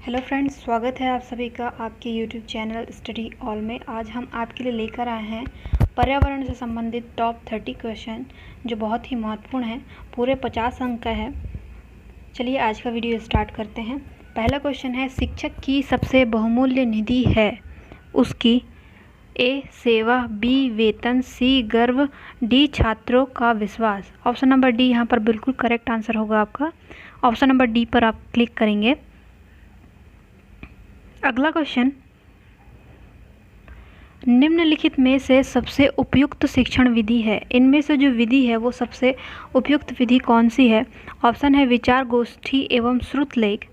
Hello friends, स्वागत है आप सभी का आपके यूट्यूब चैनल स्टडी ऑल में। आज हम आपके लिए लेकर आए हैं पर्यावरण से संबंधित टॉप 30 क्वेश्चन जो बहुत ही महत्वपूर्ण है। पूरे 50 अंक का है। चलिए आज का वीडियो स्टार्ट करते हैं। पहला क्वेश्चन है, शिक्षक की सबसे बहुमूल्य निधि है उसकी ए सेवा, बी वेतन, सी गर्व, डी छात्रों का विश्वास। ऑप्शन नंबर डी यहाँ पर बिल्कुल करेक्ट आंसर होगा आपका। ऑप्शन नंबर डी पर आप क्लिक करेंगे। अगला क्वेश्चन, निम्नलिखित में से सबसे उपयुक्त शिक्षण विधि है। इनमें से जो विधि है वो सबसे उपयुक्त विधि कौन सी है? ऑप्शन है विचार गोष्ठी एवं श्रुतलेख,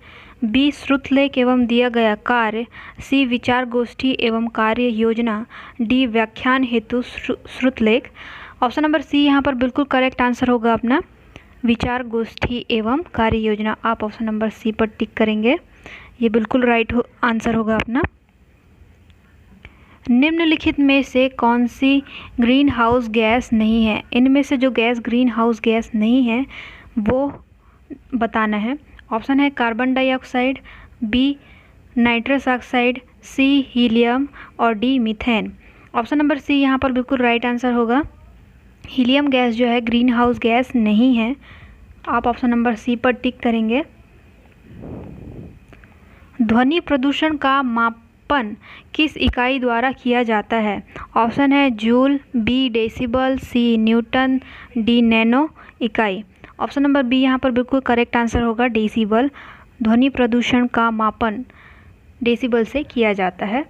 बी श्रुतलेख एवं दिया गया कार्य, सी विचार गोष्ठी एवं कार्य योजना, डी व्याख्यान हेतु श्रुतलेख। ऑप्शन नंबर सी यहाँ पर बिल्कुल करेक्ट आंसर होगा अपना, विचार गोष्ठी एवं कार्य योजना। आप ऑप्शन नंबर सी पर टिक करेंगे, ये बिल्कुल राइट आंसर होगा अपना। निम्नलिखित में से कौन सी ग्रीन हाउस गैस नहीं है? इनमें से जो गैस ग्रीन हाउस गैस नहीं है वो बताना है। ऑप्शन है carbon dioxide, B nitrous oxide, C helium और D methane. Option number C यहाँ पर बिल्कुल राइट आंसर होगा। हीलियम गैस जो है ग्रीन हाउस गैस नहीं है। आप ऑप्शन नंबर सी पर टिक करेंगे। ध्वनि प्रदूषण का मापन किस इकाई द्वारा किया जाता है? ऑप्शन है जूल, बी डेसिबल, सी न्यूटन, डी नैनो इकाई। ऑप्शन नंबर बी यहाँ पर बिल्कुल करेक्ट आंसर होगा, डेसिबल। ध्वनि प्रदूषण का मापन डेसिबल से किया जाता है।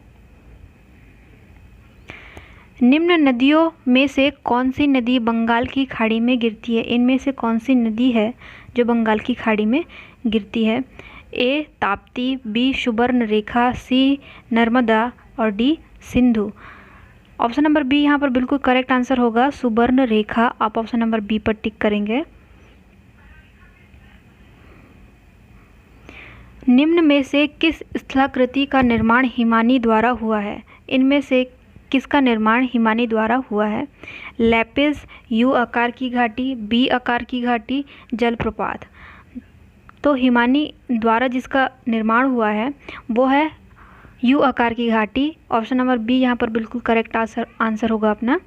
निम्न नदियों में से कौन सी नदी बंगाल की खाड़ी में गिरती है? इनमें से कौन सी नदी है जो बंगाल की खाड़ी में गिरती है? A Tapti, B Subarnarekha, C Narmada और D Sindhu. Option number B यहाँ पर बिल्कुल करेक्ट आंसर होगा, सुवर्णरेखा। आप ऑप्शन नंबर बी पर टिक करेंगे। निम्न में से किस स्थलाकृति का निर्माण हिमानी द्वारा हुआ है? इनमें से किसका निर्माण हिमानी द्वारा हुआ है? लैपिस, यू आकार की घाटी, बी आकार की घाटी, जलप्रपात। तो हिमानी द्वारा जिसका निर्माण हुआ है वो है यू आकार की घाटी। ऑप्शन नंबर बी यहाँ पर बिल्कुल करेक्ट आंसर होगा अपना।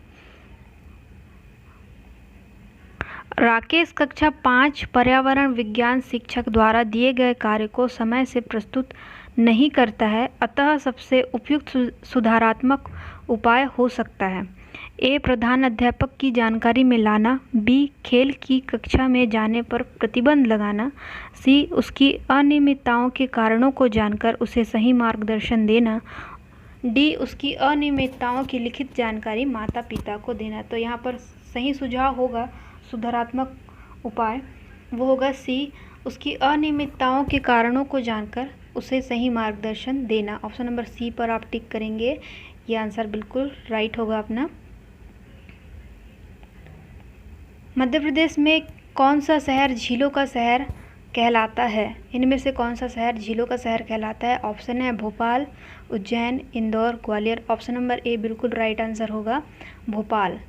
राकेश कक्षा 5 पर्यावरण विज्ञान शिक्षक द्वारा दिए गए कार्य को समय से प्रस्तुत नहीं करता है, अतः सबसे उपयुक्त सुधारात्मक उपाय हो सकता है। ए प्रधान अध्यापक की जानकारी में लाना, बी खेल की कक्षा में जाने पर प्रतिबंध लगाना, सी उसकी अनियमितताओं के कारणों को जानकर उसे सही मार्गदर्शन देना, डी उसकी अनियमितताओं की लिखित जानकारी माता पिता को देना। तो यहाँ पर सही सुझाव होगा, सुधारात्मक उपाय वो होगा सी, उसकी अनियमितताओं के कारणों को जानकर उसे सही मार्गदर्शन देना। ऑप्शन नंबर सी पर आप टिक करेंगे, ये आंसर बिल्कुल राइट होगा अपना। मध्य प्रदेश में कौन सा शहर झीलों का शहर कहलाता है? इनमें से कौन सा शहर झीलों का शहर कहलाता है? ऑप्शन है भोपाल, उज्जैन, इंदौर, ग्वालियर। ऑप्शन नंबर ए बिल्कुल राइट आंसर होगा, भोपाल।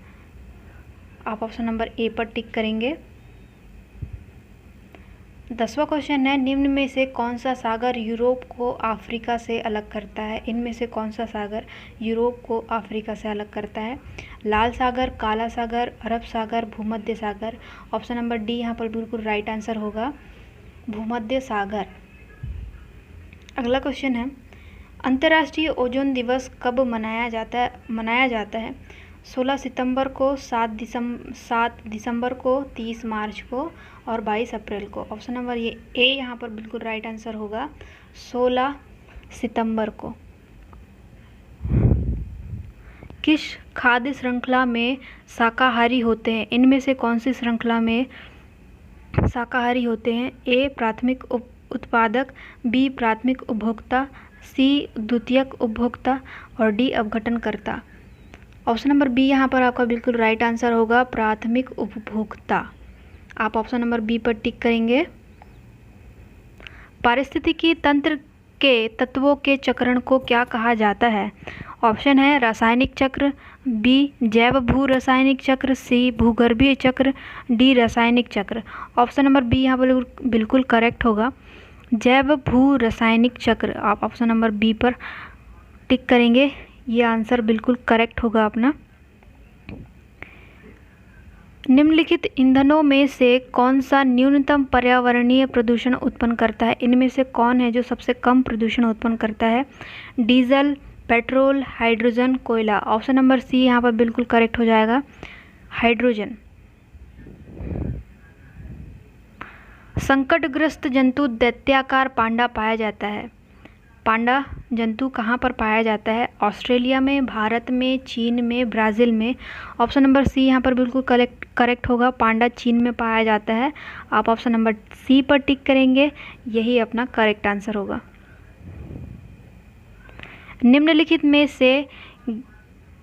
आप ऑप्शन नंबर ए पर टिक करेंगे। 10वां क्वेश्चन है, निम्न में से कौन सा सागर यूरोप को अफ्रीका से अलग करता है? इनमें से कौन सा सागर यूरोप को अफ्रीका से अलग करता है? लाल सागर, काला सागर, अरब सागर, भूमध्य सागर। ऑप्शन नंबर डी यहाँ पर बिल्कुल राइट आंसर होगा, भूमध्य सागर। अगला क्वेश्चन है, अंतर्राष्ट्रीय ओजोन दिवस कब मनाया जाता है? 16 सितंबर को, 7 दिसंबर को, 30 मार्च को और 22 अप्रैल को। ऑप्शन नंबर ये ए यहाँ पर बिल्कुल राइट आंसर होगा, 16 सितंबर को। किस खाद्य श्रृंखला में शाकाहारी होते हैं? इनमें से कौन सी श्रृंखला में शाकाहारी होते हैं? ए प्राथमिक उत्पादक, बी प्राथमिक उपभोक्ता, सी द्वितीयक उपभोक्ता और डी अपघटनकर्ता। ऑप्शन नंबर बी यहाँ पर आपका बिल्कुल राइट आंसर होगा, प्राथमिक उपभोक्ता। आप ऑप्शन नंबर बी पर टिक करेंगे। पारिस्थितिकी तंत्र के तत्वों के चक्रण को क्या कहा जाता है? ऑप्शन है रासायनिक चक्र, बी जैव भू रासायनिक चक्र, सी भूगर्भीय चक्र, डी रासायनिक चक्र। ऑप्शन नंबर बी यहाँ पर बिल्कुल करेक्ट होगा, जैव भू रासायनिक चक्र, आप ऑप्शन नंबर बी पर टिक करेंगे। ये आंसर बिल्कुल करेक्ट होगा अपना। निम्नलिखित ईंधनों में से कौन सा न्यूनतम पर्यावरणीय प्रदूषण उत्पन्न करता है? इनमें से कौन है जो सबसे कम प्रदूषण उत्पन्न करता है? डीजल, पेट्रोल, हाइड्रोजन, कोयला। ऑप्शन नंबर सी यहाँ पर बिल्कुल करेक्ट हो जाएगा, हाइड्रोजन। संकटग्रस्त जंतु दैत्याकार पांडा पाया जाता है। पांडा जंतु कहाँ पर पाया जाता है? ऑस्ट्रेलिया में, भारत में, चीन में, ब्राज़ील में। ऑप्शन नंबर सी यहाँ पर बिल्कुल करेक्ट होगा, पांडा चीन में पाया जाता है। आप ऑप्शन नंबर सी पर टिक करेंगे, यही अपना करेक्ट आंसर होगा। निम्नलिखित में से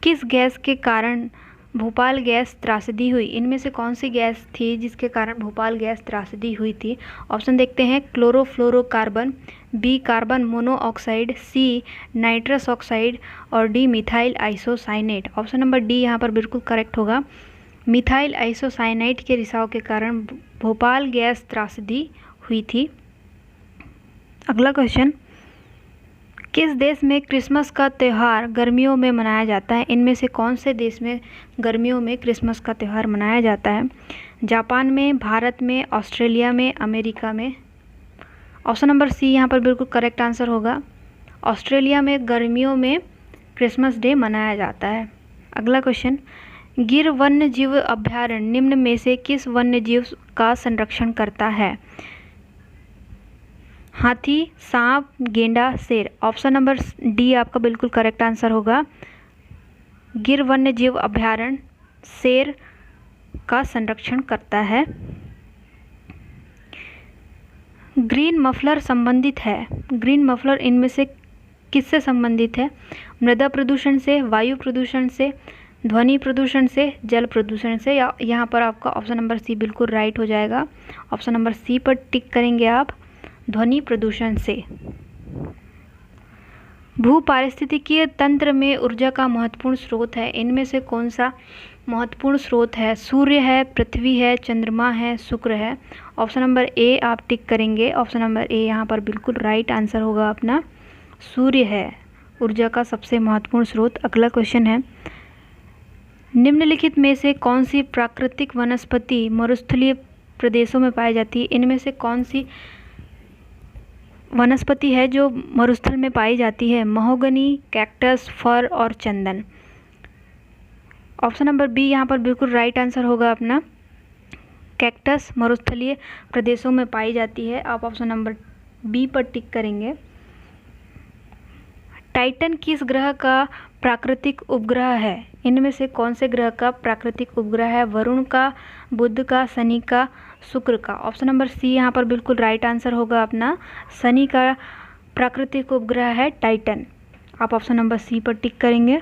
किस गैस के कारण भोपाल गैस त्रासदी हुई? इनमें से कौन सी गैस थी जिसके कारण भोपाल गैस त्रासदी हुई थी? ऑप्शन देखते हैं, chlorofluorocarbon, B carbon monoxide, C nitrous oxide और D methyl isocyanate. Option number D यहाँ पर बिल्कुल करेक्ट होगा, मिथाइल आइसोसाइनेट के रिसाव के कारण भोपाल गैस त्रासदी हुई थी। अगला क्वेश्चन, किस देश में क्रिसमस का त्यौहार गर्मियों में मनाया जाता है? इनमें से कौन से देश में गर्मियों में क्रिसमस का त्यौहार मनाया जाता है? जापान में, भारत में, ऑस्ट्रेलिया में, अमेरिका में। ऑप्शन नंबर सी यहाँ पर बिल्कुल करेक्ट आंसर होगा, ऑस्ट्रेलिया में गर्मियों में क्रिसमस डे मनाया जाता है। अगला क्वेश्चन, गिर वन्य जीव अभयारण्य निम्न में से किस वन्य जीव का संरक्षण करता है? हाथी, सांप, गेंडा, शेर। ऑप्शन नंबर डी आपका बिल्कुल करेक्ट आंसर होगा, गिर वन्य जीव अभयारण्य शेर का संरक्षण करता है। ग्रीन मफलर संबंधित है, ग्रीन मफलर इनमें से किससे संबंधित है? मृदा प्रदूषण से, वायु प्रदूषण से, ध्वनि प्रदूषण से, जल प्रदूषण से। या यहाँ पर आपका ऑप्शन नंबर सी बिल्कुल राइट हो जाएगा, ऑप्शन नंबर सी पर टिक करेंगे आप, ध्वनि प्रदूषण से। भू पारिस्थितिकीय तंत्र में ऊर्जा का महत्वपूर्ण स्रोत है, इनमें से कौन सा महत्वपूर्ण स्रोत है? सूर्य है, पृथ्वी है, चंद्रमा है, शुक्र है। ऑप्शन नंबर ए आप टिक करेंगे, ऑप्शन नंबर ए यहाँ पर बिल्कुल राइट आंसर होगा अपना, सूर्य है ऊर्जा का सबसे महत्वपूर्ण स्रोत। अगला क्वेश्चन है, निम्नलिखित में से कौन सी प्राकृतिक वनस्पति मरुस्थलीय प्रदेशों में पाई जाती है? इनमें से कौन सी वनस्पति है जो मरुस्थल में पाई जाती है? महोगनी, कैक्टस, फर और चंदन। ऑप्शन नंबर बी यहाँ पर बिल्कुल राइट आंसर होगा अपना, कैक्टस मरुस्थलीय प्रदेशों में पाई जाती है। आप ऑप्शन नंबर बी पर टिक करेंगे। टाइटन किस ग्रह का प्राकृतिक उपग्रह है? इनमें से कौन से ग्रह का प्राकृतिक उपग्रह है? वरुण का, बुध का, शनि का, शुक्र का। ऑप्शन नंबर सी यहाँ पर बिल्कुल राइट आंसर होगा अपना, शनि का प्राकृतिक उपग्रह है टाइटन। आप ऑप्शन नंबर सी पर टिक करेंगे।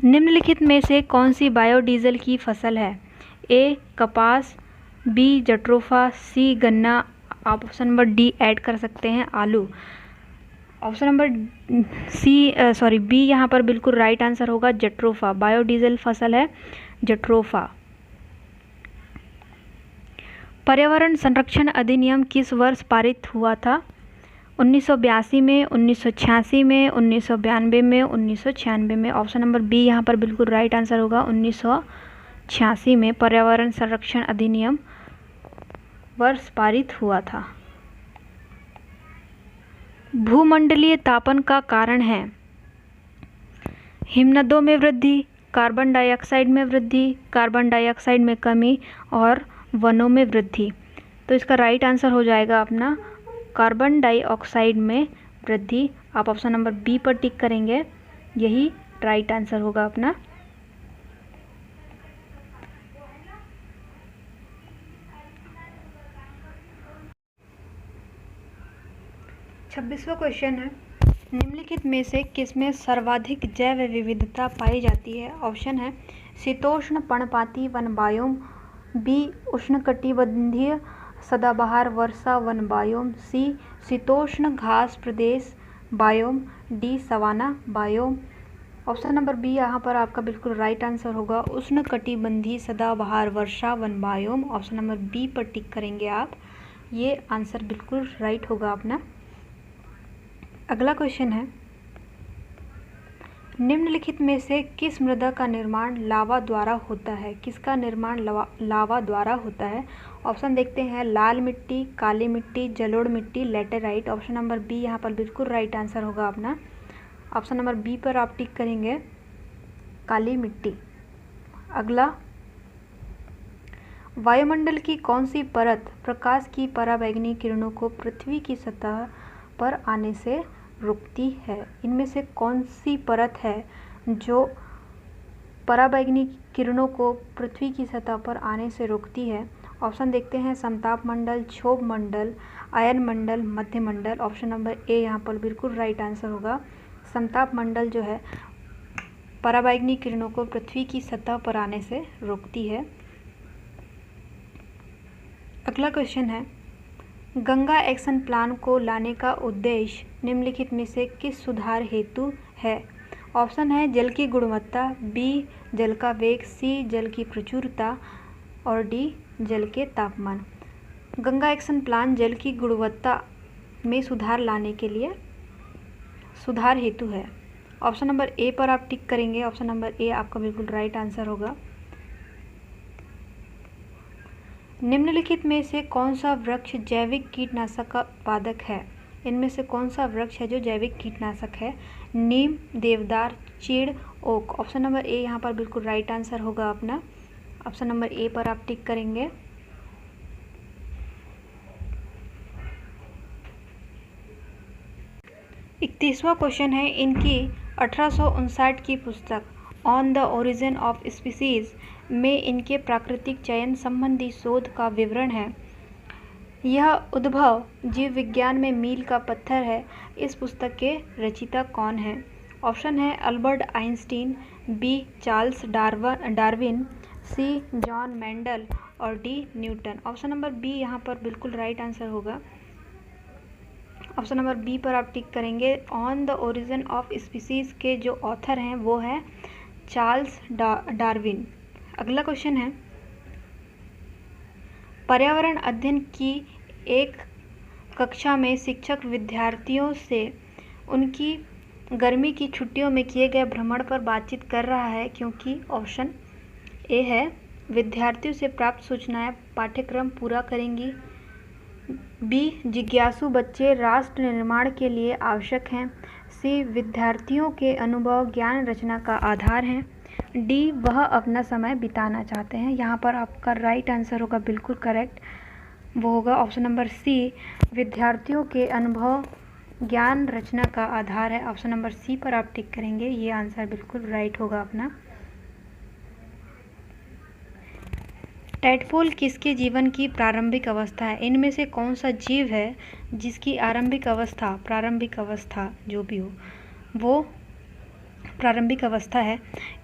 निम्नलिखित में से कौन सी बायोडीजल की फसल है? ए कपास, बी जट्रोफा, सी गन्ना। आप ऑप्शन नंबर डी ऐड कर सकते हैं, आलू। ऑप्शन नंबर बी यहाँ पर बिल्कुल राइट आंसर होगा, जट्रोफा बायोडीजल फसल है, जट्रोफा। पर्यावरण संरक्षण अधिनियम किस वर्ष पारित हुआ था? 1982 में, 1986 में, 1992 में, 1996 में। ऑप्शन नंबर बी यहाँ पर बिल्कुल राइट आंसर होगा, 1986 में पर्यावरण संरक्षण अधिनियम वर्ष पारित हुआ था। भूमंडलीय तापन का कारण है हिमनदों में वृद्धि, कार्बन डाइऑक्साइड में वृद्धि, कार्बन डाइऑक्साइड में कमी और वनों में वृद्धि। तो इसका राइट आंसर हो जाएगा अपना कार्बन डाइऑक्साइड में वृद्धि। आप ऑप्शन नंबर बी पर टिक करेंगे, यही राइट आंसर होगा अपना। छब्बीसवां क्वेश्चन है, निम्नलिखित में से किसमें सर्वाधिक जैव विविधता पाई जाती है? ऑप्शन है शीतोष्ण पर्णपाती वन बायोम, बी उष्णकटिबंधीय सदाबहार वर्षा वन बायोम, सी शीतोष्ण घास प्रदेश biome, D savanna biome. Option number B यहाँ पर आपका बिल्कुल राइट आंसर होगा, उष्णकटिबंधीय सदाबहार वर्षा वन बायोम। ऑप्शन नंबर बी पर टिक करेंगे आप, ये आंसर बिल्कुल राइट होगा अपना। अगला क्वेश्चन है, निम्नलिखित में से किस मृदा का निर्माण लावा द्वारा होता है? किसका निर्माण लावा द्वारा होता है? ऑप्शन देखते हैं, लाल मिट्टी, काली मिट्टी, जलोढ़ मिट्टी, लैटेराइट। ऑप्शन नंबर बी यहाँ पर बिल्कुल राइट आंसर होगा अपना। ऑप्शन नंबर बी पर आप टिक करेंगे, काली मिट्टी। अगला, वायुमंडल की कौन सी परत प्रकाश की पराबैंगनी किरणों को पृथ्वी की सतह पर आने से रोकती है? इनमें से कौन सी परत है जो पराबैंगनी किरणों को पृथ्वी की सतह पर आने से रोकती है? ऑप्शन देखते हैं, समताप मंडल, क्षोभ मंडल, आयन मंडल, मध्य मंडल। ऑप्शन नंबर ए यहाँ पर बिल्कुल राइट आंसर होगा। समताप मंडल जो है पराबैंगनी किरणों को पृथ्वी की सतह पर आने से रोकती है। अगला क्वेश्चन है, गंगा एक्शन प्लान को लाने का उद्देश्य निम्नलिखित में से किस सुधार हेतु है? ऑप्शन है, जल की गुणवत्ता, बी जल का वेग, सी जल की प्रचुरता और डी जल के तापमान। गंगा एक्शन प्लान जल की गुणवत्ता में सुधार लाने के लिए सुधार हेतु है। ऑप्शन नंबर ए पर आप टिक करेंगे। ऑप्शन नंबर ए आपका बिल्कुल राइट आंसर होगा। निम्नलिखित में से कौन सा वृक्ष जैविक कीटनाशक का उत्पादक है? इनमें से कौन सा वृक्ष है जो जैविक कीटनाशक है? नीम, देवदार, चीड़, ओक। ऑप्शन नंबर ए यहाँ पर बिल्कुल राइट आंसर होगा अपना। ऑप्शन नंबर ए पर आप टिक करेंगे। इकतीसवां क्वेश्चन है, इनकी 1859 की पुस्तक on the origin of species में इनके प्राकृतिक चयन संबंधी शोध का विवरण है। यह उद्भव जीव विज्ञान में मील का पत्थर है। इस पुस्तक के रचयिता कौन है? ऑप्शन है, Albert Einstein, B Charles Darwin, C John Mendel और D Newton. Option number B यहाँ पर बिल्कुल राइट आंसर होगा। ऑप्शन नंबर बी पर आप टिक करेंगे। On the origin of species के जो ऑथर हैं वो है चार्ल्स डार्विन। अगला क्वेश्चन है, पर्यावरण अध्ययन की एक कक्षा में शिक्षक विद्यार्थियों से उनकी गर्मी की छुट्टियों में किए गए भ्रमण पर बातचीत कर रहा है, क्योंकि ऑप्शन ए है, विद्यार्थियों से प्राप्त सूचनाएं पाठ्यक्रम पूरा करेंगी, बी जिज्ञासु बच्चे राष्ट्र निर्माण के लिए आवश्यक हैं, सी विद्यार्थियों के अनुभव ज्ञान रचना का आधार हैं, डी वह अपना समय बिताना चाहते हैं। यहाँ पर आपका राइट आंसर होगा बिल्कुल करेक्ट, वो होगा ऑप्शन नंबर सी, विद्यार्थियों के अनुभव ज्ञान रचना का आधार है। ऑप्शन नंबर सी पर आप टिक करेंगे, ये आंसर बिल्कुल राइट होगा अपना। टैडपोल किसके जीवन की प्रारंभिक अवस्था है? इनमें से कौन सा जीव है जिसकी प्रारंभिक अवस्था जो भी हो वो प्रारंभिक अवस्था है?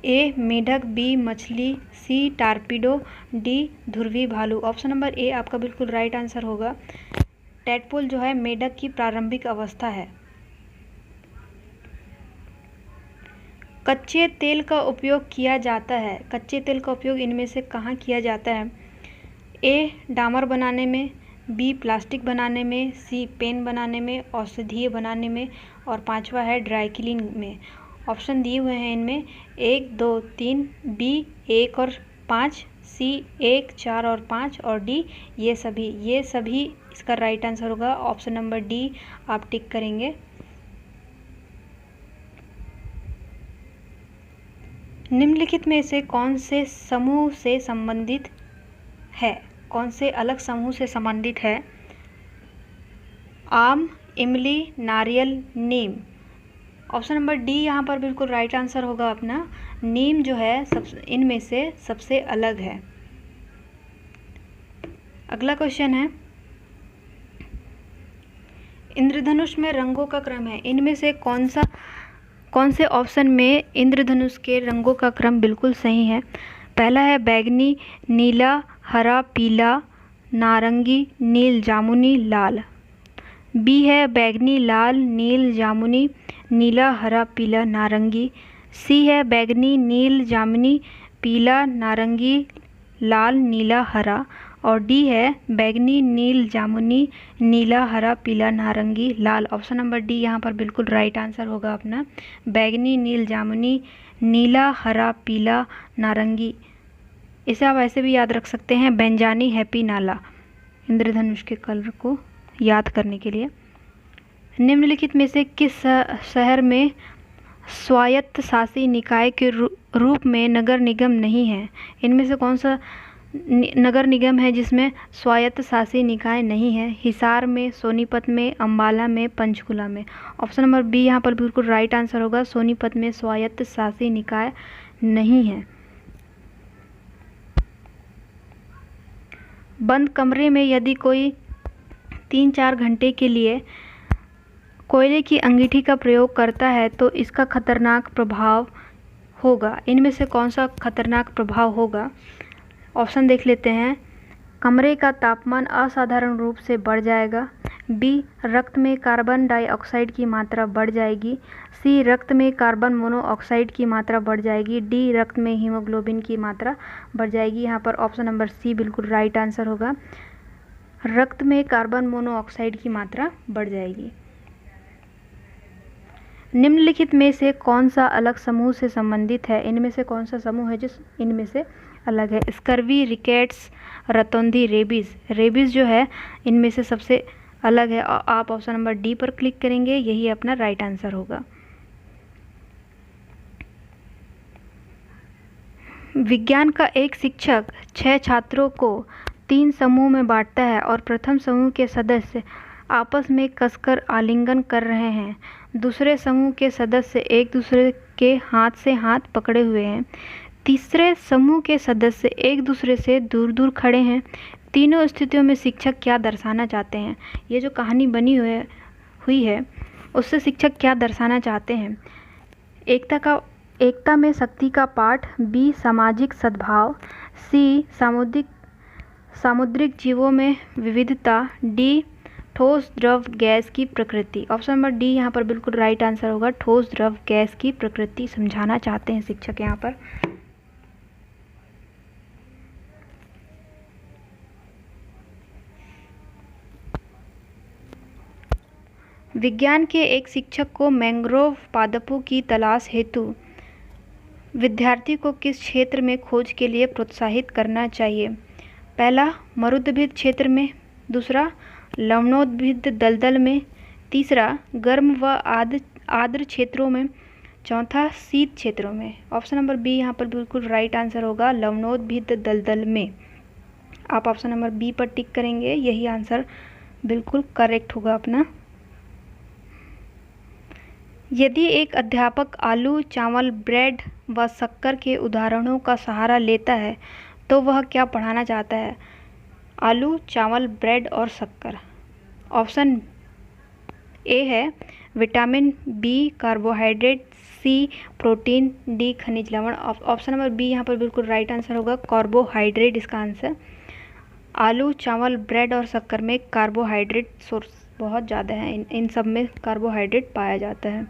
ए मेढक, बी मछली, सी टारपीडो, डी ध्रुवी भालू। ऑप्शन नंबर ए आपका बिल्कुल राइट आंसर होगा। टैडपोल जो है मेढक की प्रारंभिक अवस्था है। कच्चे तेल का उपयोग किया जाता है। कच्चे तेल का उपयोग इनमें से कहाँ किया जाता है? ए डामर बनाने में, बी प्लास्टिक बनाने में, सी पेन बनाने में, औषधीय बनाने में और पांचवा है ड्राई क्लीन में। ऑप्शन दिए हुए हैं इनमें 1, 2, 3, बी 1 और 5, सी 1, 4 और 5 और डी ये सभी इसका राइट आंसर होगा। ऑप्शन नंबर डी आप टिक करेंगे। निम्नलिखित में से कौन से समूह से संबंधित है? कौन से अलग समूह से संबंधित है? आम, इमली, नारियल, नीम। ऑप्शन नंबर डी यहाँ पर बिल्कुल राइट आंसर होगा अपना। नीम जो है इनमें से सबसे अलग है। अगला क्वेश्चन है, इंद्रधनुष में रंगों का क्रम है। इनमें से कौन से ऑप्शन में इंद्रधनुष के रंगों का क्रम बिल्कुल सही है? पहला है बैगनी, नीला, हरा, पीला, नारंगी, नील, जामुनी, लाल। बी है बैगनी, लाल, नील, जामुनी, नीला, हरा, पीला, नारंगी। सी है बैगनी, नील, जामुनी, पीला, नारंगी, लाल, नीला, हरा। और डी है बैगनी, नील, जामुनी, नीला, हरा, पीला, नारंगी, लाल। ऑप्शन नंबर डी यहाँ पर बिल्कुल राइट आंसर होगा अपना, बैगनी, नील, जामुनी, नीला, हरा, पीला, नारंगी। इसे आप ऐसे भी याद रख सकते हैं बेंजानी, हैप्पी, नाला, इंद्रधनुष के कलर को याद करने के लिए। निम्नलिखित में से किस शहर में स्वायत्त शासी निकाय के रूप में नगर निगम नहीं है? इनमें से कौन सा नगर निगम है जिसमें स्वायत्त शासी निकाय नहीं है? हिसार में, सोनीपत में, अम्बाला में, पंचकुला में। ऑप्शन नंबर बी यहाँ पर बिल्कुल राइट आंसर होगा, सोनीपत में स्वायत्त शासी निकाय नहीं है। बंद कमरे में यदि कोई 3-4 घंटे के लिए कोयले की अंगीठी का प्रयोग करता है तो इसका खतरनाक प्रभाव होगा। इनमें से कौन सा खतरनाक प्रभाव होगा? ऑप्शन देख लेते हैं। कमरे का तापमान असाधारण रूप से बढ़ जाएगा, बी रक्त में कार्बन डाइऑक्साइड की मात्रा बढ़ जाएगी, सी रक्त में कार्बन मोनोऑक्साइड की मात्रा बढ़ जाएगी, डी रक्त में हीमोग्लोबिन की मात्रा बढ़ जाएगी। यहाँ पर ऑप्शन नंबर सी बिल्कुल राइट आंसर होगा, रक्त में कार्बन मोनोऑक्साइड की मात्रा बढ़ जाएगी। निम्नलिखित में से कौन सा अलग समूह से संबंधित है? इनमें से कौन सा समूह है जो इनमें से अलग है? स्कर्वी, रिकेट्स, रतौंधी, रेबीज। रेबीज जो है इनमें से सबसे अलग है। आप ऑप्शन नंबर डी पर क्लिक करेंगे, यही अपना राइट आंसर होगा। विज्ञान का एक शिक्षक 6 छात्रों को 3 समूह में बांटता है और प्रथम समूह के सदस्य आपस में कसकर आलिंगन कर रहे हैं। दूसरे समूह के सदस्य एक दूसरे के हाथ से हाथ पकड़े हुए हैं। तीसरे समूह के सदस्य एक दूसरे से दूर दूर खड़े हैं। तीनों स्थितियों में शिक्षक क्या दर्शाना चाहते हैं? ये जो कहानी बनी हुई है उससे शिक्षक क्या दर्शाना चाहते हैं? एकता में शक्ति का पाठ, बी सामाजिक सद्भाव, सी सामुद्रिक जीवों में विविधता, डी ठोस द्रव गैस की प्रकृति। ऑप्शन नंबर डी यहाँ पर बिल्कुल राइट आंसर होगा, ठोस द्रव गैस की प्रकृति समझाना चाहते हैं शिक्षक यहाँ पर। विज्ञान के एक शिक्षक को मैंग्रोव पादपों की तलाश हेतु विद्यार्थी को किस क्षेत्र में खोज के लिए प्रोत्साहित करना चाहिए? पहला मरुद्भिद क्षेत्र में, दूसरा लवणोद्भिद दलदल में, तीसरा गर्म व आर्द्र क्षेत्रों में, चौथा शीत क्षेत्रों में। ऑप्शन नंबर बी यहाँ पर बिल्कुल राइट आंसर होगा, लवणोद्भिद दलदल में। आप ऑप्शन नंबर बी पर टिक करेंगे, यही आंसर बिल्कुल करेक्ट होगा अपना। यदि एक अध्यापक आलू, चावल, ब्रेड व शक्कर के उदाहरणों का सहारा लेता है तो वह क्या पढ़ाना चाहता है? आलू, चावल, ब्रेड और शक्कर। ऑप्शन ए है विटामिन, बी कार्बोहाइड्रेट, सी प्रोटीन, डी खनिज लवण। ऑप्शन नंबर बी यहाँ पर बिल्कुल राइट आंसर होगा, कार्बोहाइड्रेट इसका आंसर। आलू, चावल, ब्रेड और शक्कर में कार्बोहाइड्रेट सोर्स बहुत ज़्यादा है, इन सब में कार्बोहाइड्रेट पाया जाता है।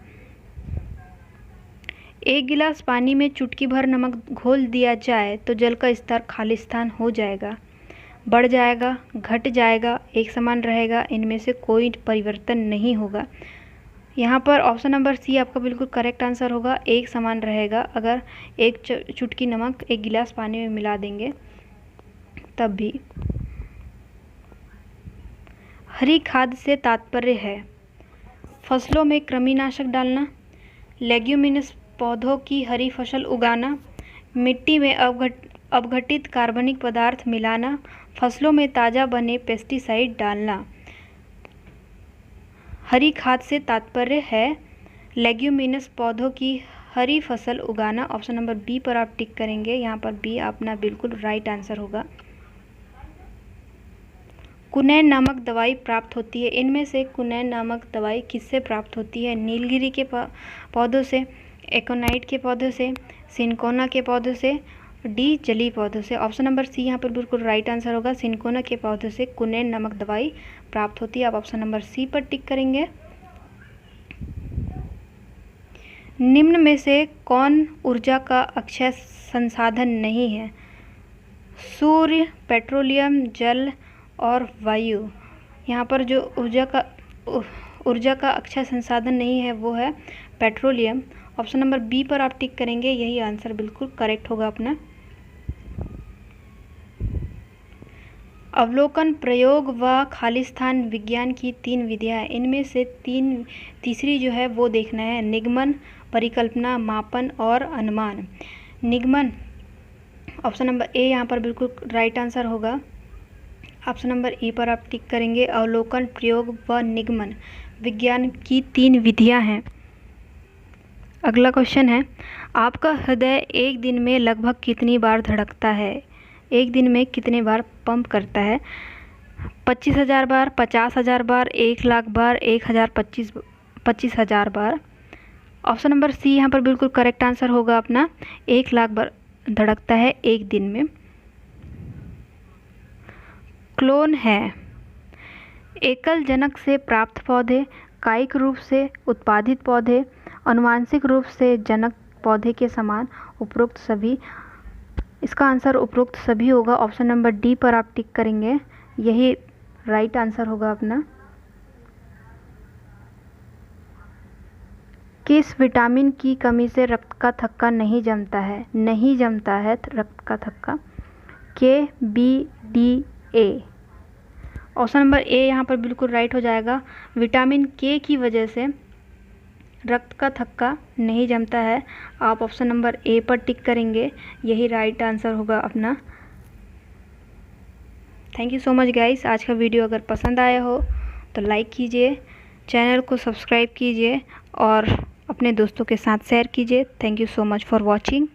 एक गिलास पानी में चुटकी भर नमक घोल दिया जाए तो जल का स्तर खालिस्तान हो जाएगा, बढ़ जाएगा, घट जाएगा, एक समान रहेगा, इनमें से कोई परिवर्तन नहीं होगा। यहाँ पर ऑप्शन नंबर सी आपका बिल्कुल करेक्ट आंसर होगा, एक समान रहेगा। अगर एक चुटकी नमक एक गिलास पानी में मिला देंगे तब भी। हरी खाद से तात्पर्य है फसलों में कृमिनाशक डालना, लेग्यूमिनस पौधों की हरी फसल उगाना, मिट्टी में अपघटित कार्बनिक पदार्थ मिलाना, फसलों में ताज़ा बने पेस्टिसाइड डालना। हरी खाद से तात्पर्य है लेग्यूमिनस पौधों की हरी फसल उगाना। ऑप्शन नंबर बी पर आप टिक करेंगे, यहाँ पर बी अपना बिल्कुल राइट आंसर होगा। कुनैन नामक दवाई प्राप्त होती है, इनमें से कुनैन नामक दवाई किससे प्राप्त होती है? नीलगिरी के पौधों से, एकोनाइट के पौधों से, सिनकोना के पौधों से, डी जली पौधों से। ऑप्शन नंबर सी यहाँ पर बिल्कुल राइट आंसर होगा, सिनकोना के पौधों से कुनैन नामक दवाई प्राप्त होती है। आप ऑप्शन नंबर सी पर टिक करेंगे। निम्न में से कौन ऊर्जा का अक्षय संसाधन नहीं है? सूर्य, पेट्रोलियम, जल और वायु। यहाँ पर जो ऊर्जा का अक्षय संसाधन नहीं है वो है पेट्रोलियम। ऑप्शन नंबर बी पर आप टिक करेंगे, यही आंसर बिल्कुल करेक्ट होगा अपना। अवलोकन, प्रयोग व खालिस्तान विज्ञान की 3 विधियाँ हैं। इनमें से तीसरी जो है वो देखना है, निगमन, परिकल्पना, मापन और अनुमान। निगमन, ऑप्शन नंबर ए यहाँ पर बिल्कुल राइट आंसर होगा। ऑप्शन नंबर ए पर आप टिक करेंगे। अवलोकन, प्रयोग व निगमन विज्ञान की 3 विधियाँ हैं। अगला क्वेश्चन है, आपका हृदय एक दिन में लगभग कितनी बार धड़कता है? एक दिन में कितने बार पंप करता है? 25,000 बार, 50,000 बार, 1,00,000 बार, 25,000 बार। ऑप्शन नंबर सी यहाँ पर बिल्कुल करेक्ट आंसर होगा अपना, 1,00,000 बार धड़कता है एक दिन में। क्लोन है, एकल जनक से प्राप्त पौधे, कायिक रूप से उत्पादित पौधे, आनुवंशिक रूप से जनक पौधे के समान, उपरोक्त सभी। इसका आंसर उपरोक्त सभी होगा। ऑप्शन नंबर डी पर आप टिक करेंगे, यही राइट आंसर होगा अपना। किस विटामिन की कमी से रक्त का थक्का नहीं जमता है? नहीं जमता है रक्त का थक्का। K, B, D, A. Option number A यहाँ पर बिल्कुल राइट हो जाएगा। विटामिन के की वजह से रक्त का थक्का नहीं जमता है। आप ऑप्शन नंबर ए पर टिक करेंगे, यही राइट आंसर होगा अपना। Thank you so much guys. आज का वीडियो अगर पसंद आया हो तो लाइक कीजिए, चैनल को सब्सक्राइब कीजिए और अपने दोस्तों के साथ शेयर कीजिए। Thank you so much for watching.